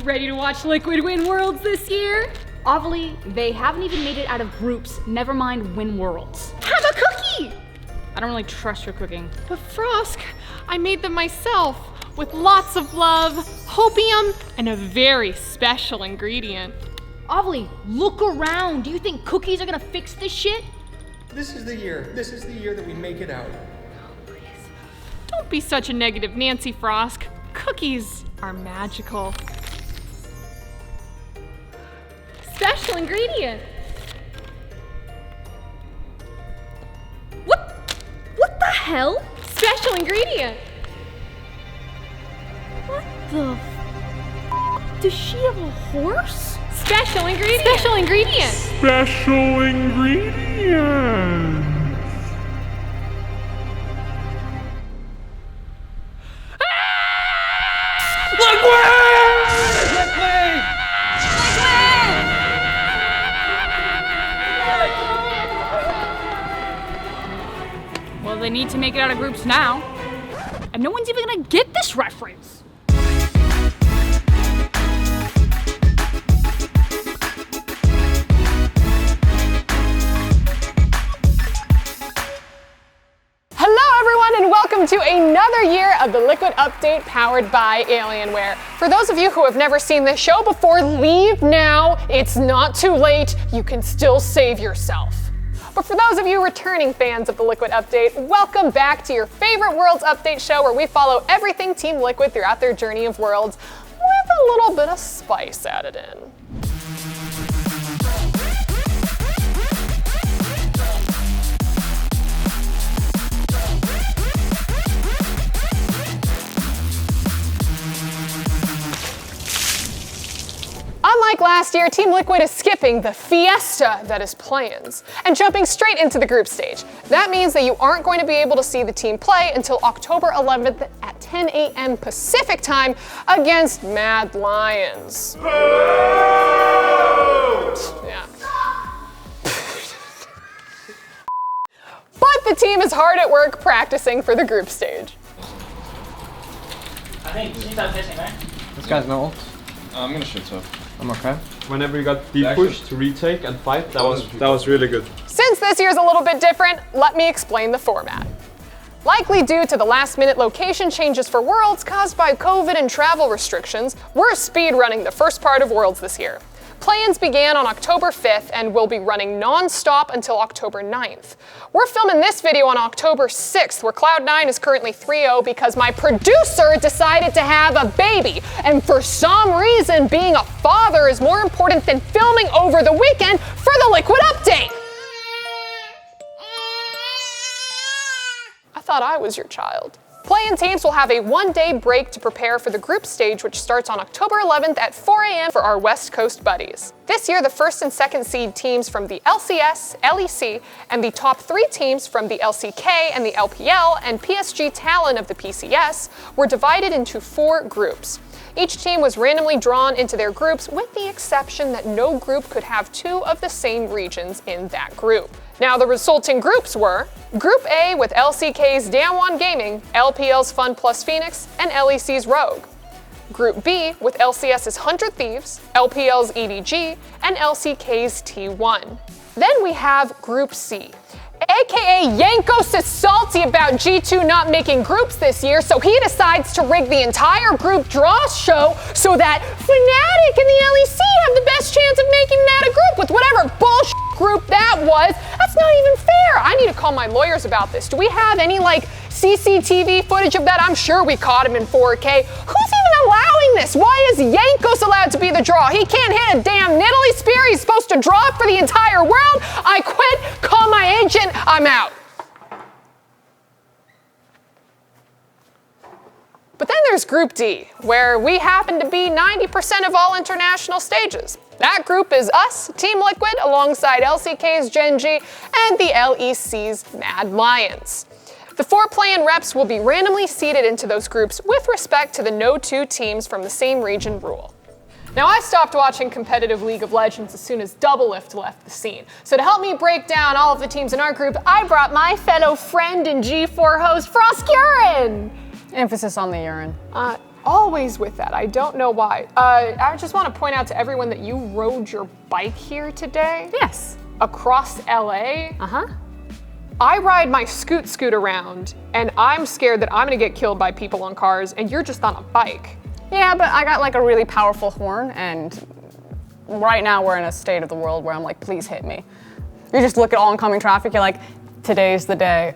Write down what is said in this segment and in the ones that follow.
Ready to watch Liquid win Worlds this year? Ovilee, they haven't even made it out of groups, never mind win Worlds. Have a cookie! I don't really trust your cooking. But Frosk, I made them myself with lots of love, hopium, and a very special ingredient. Ovilee, look around. Do you think cookies are gonna fix this shit? This is the year. This is the year that we make it out. Please, don't be such a negative Nancy, Frosk. Cookies are magical. Special ingredient. What the hell? Special ingredient. What the Does she have a horse? Special ingredient. Special ingredient. Special ingredient. Well, they need to make it out of groups now. And no one's even gonna get this reference. Hello everyone and welcome to another year of the Liquid Update powered by Alienware. For those of you who have never seen this show before, leave now. It's not too late. You can still save yourself. But for those of you returning fans of the Liquid Update, welcome back to your favorite Worlds Update show where we follow everything Team Liquid throughout their journey of Worlds with a little bit of spice added in. Unlike last year, Team Liquid is skipping the fiesta that is plans and jumping straight into the group stage. That means that you aren't going to be able to see the team play until October 11th at 10 a.m. Pacific time against Mad Lions. Yeah. But the team is hard at work practicing for the group stage. This guy's no ult. I'm gonna shoot so. I'm okay. Whenever you got deep push to retake and fight, that was really good. Since this year's a little bit different, let me explain the format. Likely due to the last-minute location changes for Worlds caused by COVID and travel restrictions, we're speed-running the first part of Worlds this year. Play-ins began on October 5th and will be running non-stop until October 9th. We're filming this video on October 6th, where Cloud9 is currently 3-0 because my producer decided to have a baby. And for some reason, being a father is more important than filming over the weekend for the Liquid Update. I thought I was your child. Play-in teams will have a one-day break to prepare for the group stage, which starts on October 11th at 4 a.m. for our West Coast buddies. This year, the first and second seed teams from the LCS, LEC, and the top 3 teams from the LCK and the LPL and PSG Talon of the PCS were divided into 4 groups. Each team was randomly drawn into their groups with the exception that no group could have 2 of the same regions in that group. Now the resulting groups were Group A with LCK's Damwon Gaming, LPL's Fun Plus Phoenix, and LEC's Rogue. Group B with LCS's 100 Thieves, LPL's EDG, and LCK's T1. Then we have Group C. AKA Yankos is salty about G2 not making groups this year, so he decides to rig the entire group draw show so that Fnatic and the LEC have the best chance of making that a group with whatever bullshit group that was. That's not even fair. I need to call my lawyers about this. Do we have any CCTV footage of that? I'm sure we caught him in 4K. Who's even allowing this? Why is Yankos allowed to be the draw? He can't hit a damn Nidalee spear. He's supposed to draw it for the entire world. I quit. Call my agent. I'm out. But then there's Group D, where we happen to be 90% of all international stages. That group is us, Team Liquid, alongside LCK's Gen G and the LEC's Mad Lions. The 4 play-in reps will be randomly seeded into those groups with respect to the no 2 teams from the same region rule. Now, I stopped watching competitive League of Legends as soon as Doublelift left the scene. So to help me break down all of the teams in our group, I brought my fellow friend and G4 host, Froskurinn. Emphasis on the urine. always with that. I don't know why. I just want to point out to everyone that you rode your bike here today. Yes. Across LA. Uh-huh. I ride my scoot around, and I'm scared that I'm gonna get killed by people on cars, and you're just on a bike. Yeah, but I got like a really powerful horn, and right now we're in a state of the world where I'm like, please hit me. You just look at oncoming traffic, you're like, today's the day.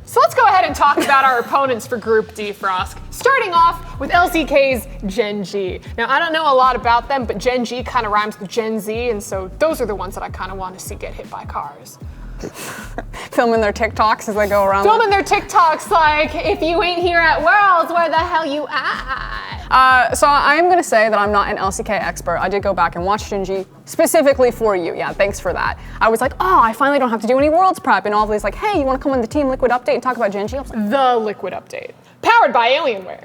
So let's go ahead and talk about our opponents for Group D, Frosk. Starting off with LCK's Gen G. Now, I don't know a lot about them, but Gen G kind of rhymes with Gen Z, and so those are the ones that I kind of want to see get hit by cars. Filming their TikToks as they go around. Filming their TikToks like, if you ain't here at Worlds, where the hell you at? So I'm gonna say that I'm not an LCK expert. I did go back and watch Gen G specifically for you. Yeah, thanks for that. I was like, oh, I finally don't have to do any Worlds prep. And Ovilee's like, hey, you wanna come on the Team Liquid update and talk about Gen G? I was like, The Liquid update. Powered by Alienware.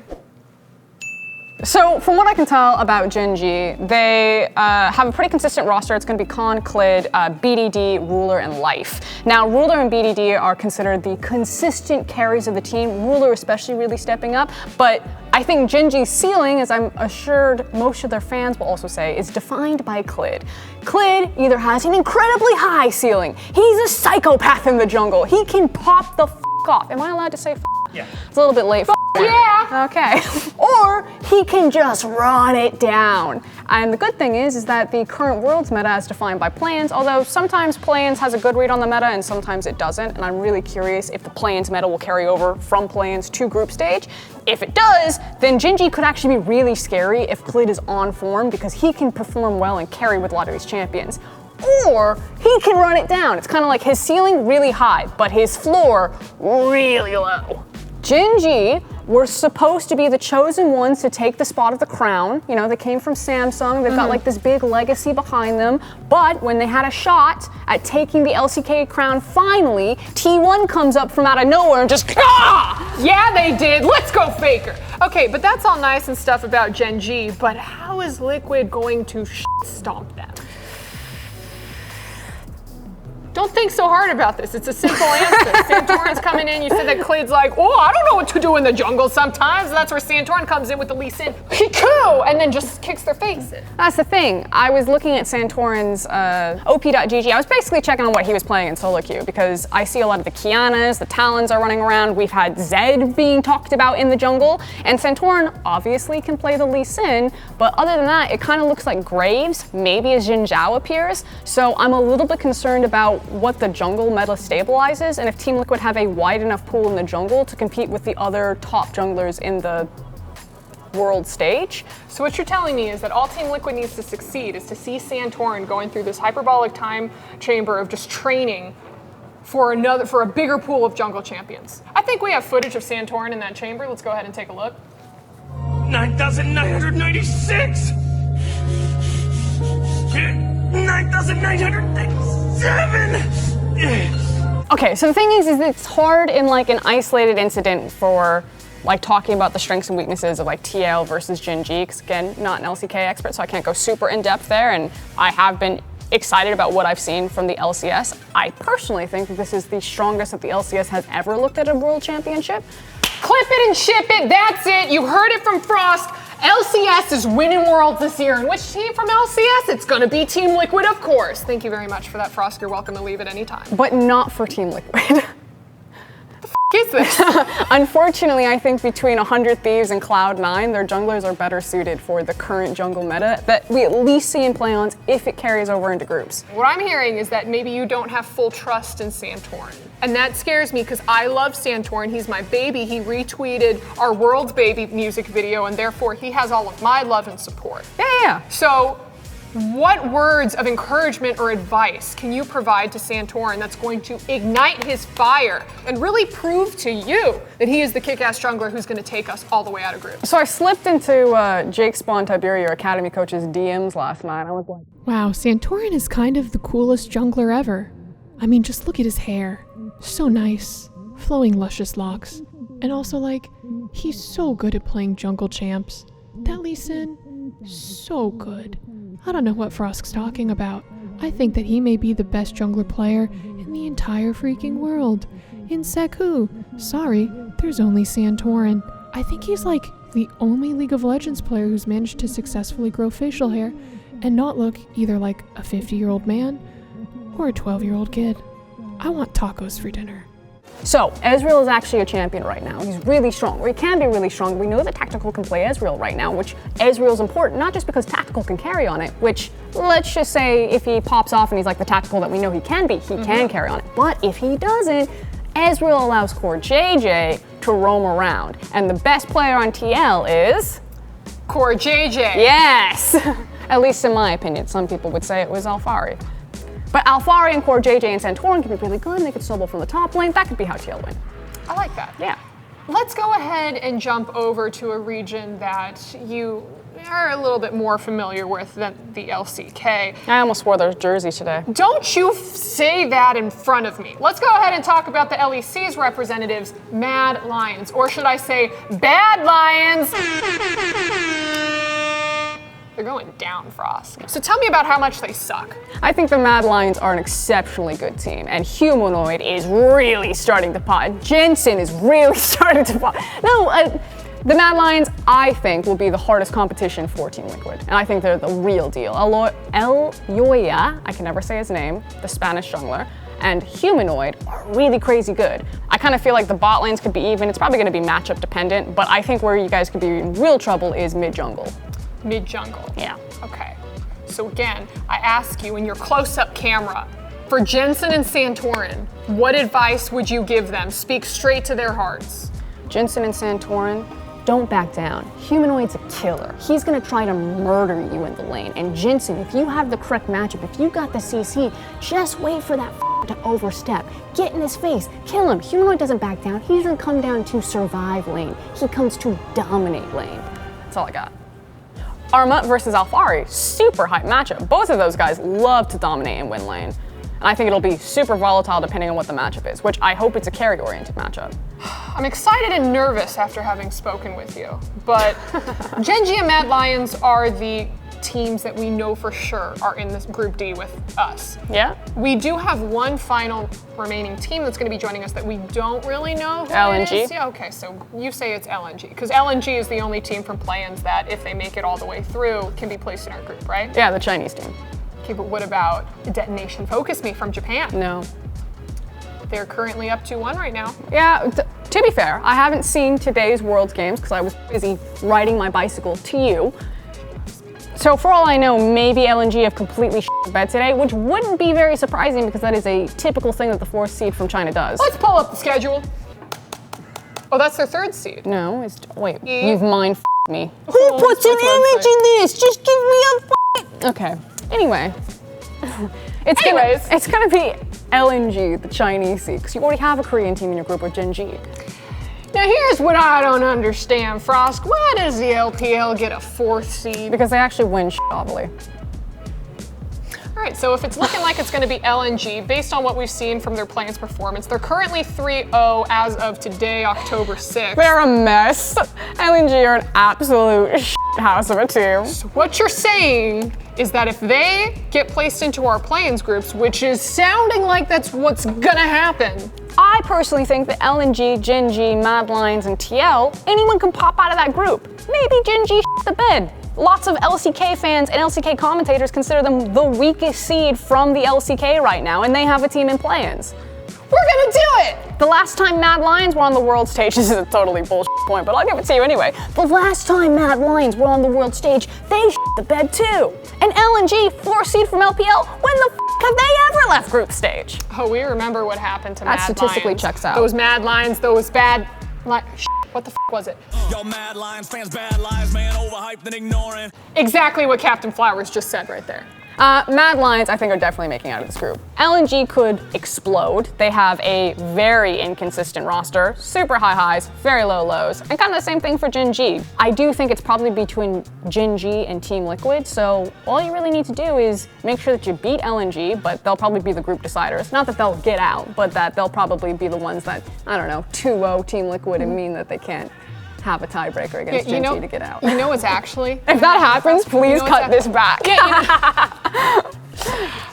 So from what I can tell about Gen G, they have a pretty consistent roster. It's going to be Con, Clid, BDD, Ruler, and Life. Now, Ruler and BDD are considered the consistent carries of the team, Ruler especially really stepping up, but I think Gen G's ceiling, as I'm assured most of their fans will also say, is defined by Clid. Clid either has an incredibly high ceiling, he's a psychopath in the jungle, he can pop the f*** off. Am I allowed to say f***? Yeah. It's a little bit late. Yeah. Okay. Or he can just run it down. And the good thing is that the current Worlds meta is defined by plans, although sometimes plans has a good read on the meta and sometimes it doesn't. And I'm really curious if the plans meta will carry over from plans to group stage. If it does, then Gen G could actually be really scary if Clid is on form because he can perform well and carry with a lot of these champions. Or he can run it down. It's kind of like his ceiling really high, but his floor really low. Gen G were supposed to be the chosen ones to take the spot of the crown. You know, they came from Samsung, they've got like this big legacy behind them, but when they had a shot at taking the LCK crown finally, T1 comes up from out of nowhere and just, ah! Yeah, they did. Let's go Faker. Okay, but that's all nice and stuff about Gen G, but how is Liquid going to stomp them? Don't think so hard about this. It's a simple answer. Santorin's coming in. You said that Clid's like, oh, I don't know what to do in the jungle sometimes. That's where Santorin comes in with the Lee Sin, Hiku, and then just kicks their face in. That's the thing. I was looking at Santorin's op.gg. I was basically checking on what he was playing in solo queue because I see a lot of the Kianas, the Talons are running around. We've had Zed being talked about in the jungle, and Santorin obviously can play the Lee Sin, but other than that, it kind of looks like Graves, maybe as Jin Zhao appears. So I'm a little bit concerned about what the jungle meta stabilizes and if Team Liquid have a wide enough pool in the jungle to compete with the other top junglers in the world stage. So what you're telling me is that all Team Liquid needs to succeed is to see Santorin going through this hyperbolic time chamber of just training for a bigger pool of jungle champions. I think we have footage of Santorin in that chamber. Let's go ahead and take a look. 9,996! 9,997! Okay, so the thing is it's hard in like an isolated incident for like talking about the strengths and weaknesses of like TL versus Gen G, because again, not an LCK expert, so I can't go super in depth there, and I have been excited about what I've seen from the LCS. I personally think that this is the strongest that the LCS has ever looked at a world championship. Clip it and ship it, that's it. You heard it from Frost. LCS is winning Worlds this year. And which team from LCS? It's gonna be Team Liquid, of course. Thank you very much for that, Frost. You're welcome to leave at any time. But not for Team Liquid. Is this? Unfortunately, I think between 100 Thieves and Cloud9, their junglers are better suited for the current jungle meta that we at least see in play-ons if it carries over into groups. What I'm hearing is that maybe you don't have full trust in Santorin. And that scares me because I love Santorin. He's my baby. He retweeted our World's Baby music video, and therefore he has all of my love and support. Yeah. So what words of encouragement or advice can you provide to Santorin that's going to ignite his fire and really prove to you that he is the kick-ass jungler who's going to take us all the way out of groups? So I slipped into Jake Spawn Tiberia, your academy coach's DMs last night. I was like, Wow, Santorin is kind of the coolest jungler ever. I mean, just look at his hair. So nice. Flowing luscious locks. And also, like, he's so good at playing jungle champs. That Lee Sin, so good. I don't know what Frosk's talking about. I think that he may be the best jungler player in the entire freaking world. In Seku. Sorry, there's only Santorin. I think he's like the only League of Legends player who's managed to successfully grow facial hair and not look either like a 50-year-old man or a 12-year-old kid. I want tacos for dinner. So, Ezreal is actually a champion right now. He's really strong, or he can be really strong. We know that Tactical can play Ezreal right now, which Ezreal is important, not just because Tactical can carry on it, which, let's just say, if he pops off and he's like the Tactical that we know he can be, he can carry on it. But if he doesn't, Ezreal allows Core JJ to roam around. And the best player on TL is... Core JJ. Yes! At least in my opinion. Some people would say it was Alphari. But Alphari and Core JJ and Santorin can be really good, and they can snowball from the top lane. That could be how TL win. I like that. Yeah. Let's go ahead and jump over to a region that you are a little bit more familiar with than the LCK. I almost wore their jersey today. Don't you say that in front of me. Let's go ahead and talk about the LEC's representatives, Mad Lions, or should I say Bad Lions? They're going down, Frost. So tell me about how much they suck. I think the Mad Lions are an exceptionally good team, and Humanoid is really starting to pop. Jensen is really starting to pop. No, the Mad Lions, I think, will be the hardest competition for Team Liquid, and I think they're the real deal. Yoya, I can never say his name, the Spanish jungler, and Humanoid are really crazy good. I kind of feel like the bot lanes could be even. It's probably going to be matchup dependent, but I think where you guys could be in real trouble is mid-jungle. Mid-jungle. Yeah. Okay. So again, I ask you in your close-up camera, for Jensen and Santorin, what advice would you give them? Speak straight to their hearts. Jensen and Santorin, don't back down. Humanoid's a killer. He's gonna try to murder you in the lane. And Jensen, if you have the correct matchup, if you got the CC, just wait for that to overstep. Get in his face, kill him. Humanoid doesn't back down. He doesn't come down to survive lane. He comes to dominate lane. That's all I got. Arma versus Alphari, super hype matchup. Both of those guys love to dominate and win lane. And I think it'll be super volatile depending on what the matchup is, which I hope it's a carry-oriented matchup. I'm excited and nervous after having spoken with you, but Gen.G and Mad Lions are the teams that we know for sure are in this Group D with us. Yeah? We do have one final remaining team that's going to be joining us that we don't really know who LNG? it is. Yeah, okay, so you say it's LNG, because LNG is the only team from play-ins that, if they make it all the way through, can be placed in our group, right? Yeah, the Chinese team. Okay, but what about Detonation Focus Me from Japan? No. They're currently up 2-1 right now. Yeah, to be fair, I haven't seen today's Worlds games because I was busy riding my bicycle to you. So for all I know, maybe LNG have completely shit the bed today, which wouldn't be very surprising because that is a typical thing that the 4th seed from China does. Let's pull up the schedule. Oh, that's their 3rd seed. No, it's, wait, you've mind me. Oh, Who puts an which image in this? Just give me a Okay, anyway. It's gonna be LNG, the Chinese seed, because you already have a Korean team in your group with Gen.G. Now here's what I don't understand, Frosk. Why does the LPL get a 4th seed? Because they actually win Ovilee. All right, so if it's looking like it's going to be LNG, based on what we've seen from their play-ins performance, they're currently 3-0 as of today, October 6th. They're a mess. LNG are an absolute house of a team. So what you're saying is that if they get placed into our play-ins groups, which is sounding like that's what's gonna happen. I personally think that LNG, Gen.G, Mad Lions, and TL, anyone can pop out of that group. Maybe Gen.G shit the bed. Lots of LCK fans and LCK commentators consider them the weakest seed from the LCK right now, and they have a team in play-ins. We're gonna do it! The last time Mad Lions were on the world stage, this is a totally bullshit point, but I'll give it to you anyway. The last time Mad Lions were on the world stage, they shit the bed too. And LNG, 4th seed from LPL, when the f have they ever left group stage? Oh, we remember what happened to Mad Lions. That statistically checks out. Those Mad Lions, those bad what the f was it? Yo, Mad Lions fans, bad lies, man, overhyped and ignoring. Exactly what Captain Flowers just said right there. Mad Lions, I think, are definitely making out of this group. LNG could explode. They have a very inconsistent roster, super high highs, very low lows, and kind of the same thing for Gen.G. I do think it's probably between Gen.G and Team Liquid, so all you really need to do is make sure that you beat LNG, but they'll probably be the group deciders. Not that they'll get out, but that they'll probably be the ones that, I don't know, 2-0 Team Liquid and mean that they can't have a tiebreaker against Gen.G to get out. You know what's actually? If that happens, please cut this back.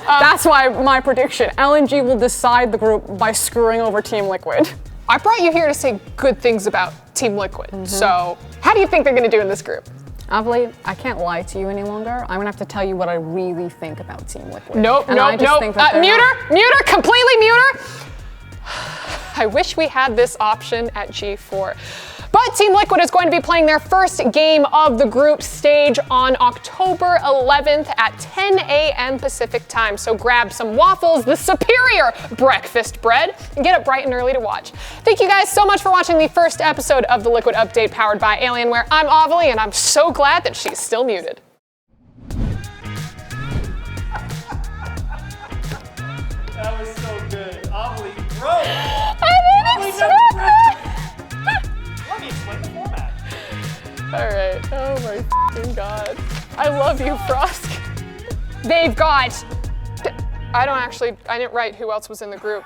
That's why my prediction, LNG will decide the group by screwing over Team Liquid. I brought you here to say good things about Team Liquid. So how do you think they're gonna do in this group? Ovilee, I can't lie to you any longer. I'm gonna have to tell you what I really think about Team Liquid. Nope. Muter, completely muter. I wish we had this option at G4. But Team Liquid is going to be playing their first game of the group stage on October 11th at 10 a.m. Pacific time. So grab some waffles, the superior breakfast bread, and get up bright and early to watch. Thank you guys so much for watching the first episode of the Liquid Update powered by Alienware. I'm Ovilee, and I'm so glad that she's still muted. That was so good. Ovilee, bro! I didn't expect that! Let me explain the format. All right. Oh my f***ing God. I love you, Frosk. They've got... I didn't write who else was in the group.